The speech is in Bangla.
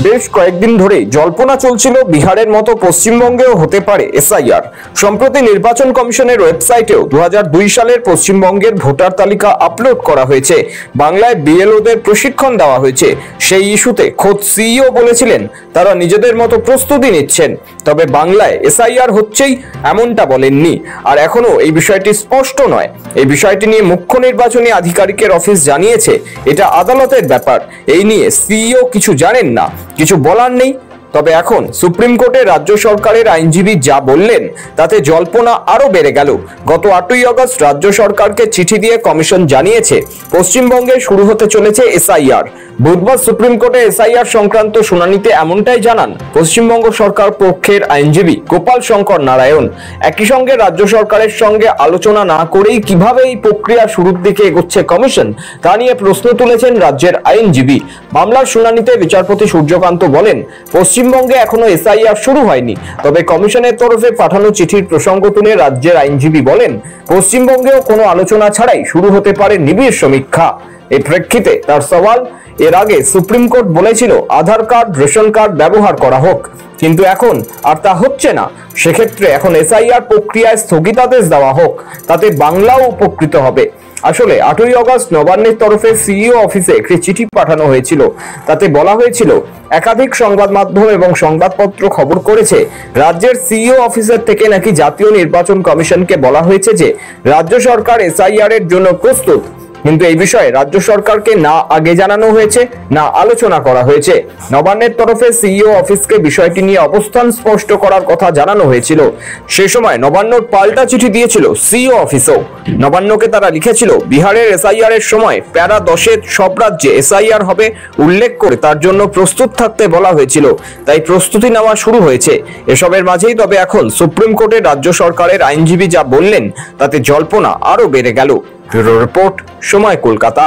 বেশ কয়েকদিন ধরে জল্পনা চলছিল বিহারের মতো পশ্চিমবঙ্গেও হতে পারে এসআইআর। সম্প্রতি নির্বাচন কমিশনের ওয়েবসাইটেও 2002 সালের পশ্চিমবঙ্গের ভোটার তালিকা আপলোড করা হয়েছে। বাংলায় বিএলওদের প্রশিক্ষণ দেওয়া হয়েছে। সেই ইস্যুতে খোদ সিইও বলেছিলেন তারা নিজেদের মতো প্রস্তুতি নিচ্ছেন, তবে বাংলায় এসআইআর হচ্ছেই এমনটা বলেননি। আর এখনো এই বিষয়টি স্পষ্ট নয়। এই বিষয়টি নিয়ে মুখ্য নির্বাচনী আধিকারিকের অফিস জানিয়েছে এটা আদালতের ব্যাপার। এই নিয়ে সিইও কিছু জানেন না, কিছু বলার নেই। তবে এখন সুপ্রিম কোর্টে রাজ্য সরকারের আইনজীবী যা বললেন তাতে জল্পনা আরো বেড়ে গেল। গত 8ই আগস্ট রাজ্য সরকারকে চিঠি দিয়ে কমিশন জানিয়েছে পশ্চিমবঙ্গে শুরু হতে চলেছে এসআইআর। বুধবার সুপ্রিম কোর্টে এসআইআর সংক্রান্ত শুনানিতে এমনটাই জানান পশ্চিমবঙ্গ সরকার পক্ষের আইনজীবী গোপাল শঙ্কর নারায়ণ। একই সঙ্গে রাজ্য সরকারের সঙ্গে আলোচনা না করেই কিভাবে এই প্রক্রিয়া শুরুর দিকে এগোচ্ছে কমিশন তা নিয়ে প্রশ্ন তুলেছেন রাজ্যের আইনজীবী। মামলার শুনানিতে বিচারপতি সূর্যকান্ত বলেন পশ্চিমবঙ্গে এখনো এসআইআর শুরু হয়নি, তবে কমিশনের তরফে পাঠানো চিঠির প্রসঙ্গ তুলে রাজ্যের আইনজীবী বলেন পশ্চিমবঙ্গেও কোনো আলোচনা ছাড়াই শুরু হতে পারে নিবিড় সমীক্ষা। এই প্রেক্ষিতে তার সওয়াল, এর আগে সুপ্রিম কোর্ট বলেছিল আধার কার্ড, রেশন কার্ড ব্যবহার করা হোক, কিন্তু এখন আর তা হচ্ছে না। সেক্ষেত্রে এখন এসআইআর প্রক্রিয়ায় স্থগিতাদেশ দেওয়া হোক, তাতে বাংলাও উপকৃত হবে। আসলে 8ই আগস্ট নবান্নের তরফে সিইও অফিসে একটি চিঠি পাঠানো হয়েছিল। তাতে বলা হয়েছিল একাধিক সংবাদ মাধ্যম এবং সংবাদপত্র খবর করেছে রাজ্যের সিইও অফিসের থেকে নাকি জাতীয় নির্বাচন কমিশনকে বলা হয়েছে যে রাজ্য সরকার এসআইআর এর জন্য প্রস্তুত, কিন্তু এই বিষয়ে রাজ্য সরকারকে না আগে জানানো হয়েছে না আলোচনা করা হয়েছে। নবান্নের তরফে সিইও অফিসকে বিষয়টি নিয়ে অবস্থান স্পষ্ট করার কথা জানানো হয়েছিল। সে সময় নবান্নর পাল্টা চিঠি দিয়েছিল সিইও অফিসও। নবান্নকে তারা লিখেছিল বিহারের এসআইআর এর সময় প্যারা 10-এর সব রাজ্যে এসআইআর হবে উল্লেখ করে তার জন্য প্রস্তুত থাকতে বলা হয়েছিল, তাই প্রস্তুতি নেওয়া শুরু হয়েছে। এসবের মাঝেই তবে এখন সুপ্রিম কোর্টে রাজ্য সরকারের আইনজীবী যা বললেন তাতে জল্পনা আরো বেড়ে গেল। ব্যুরো রিপোর্ট, সময় কলকাতা।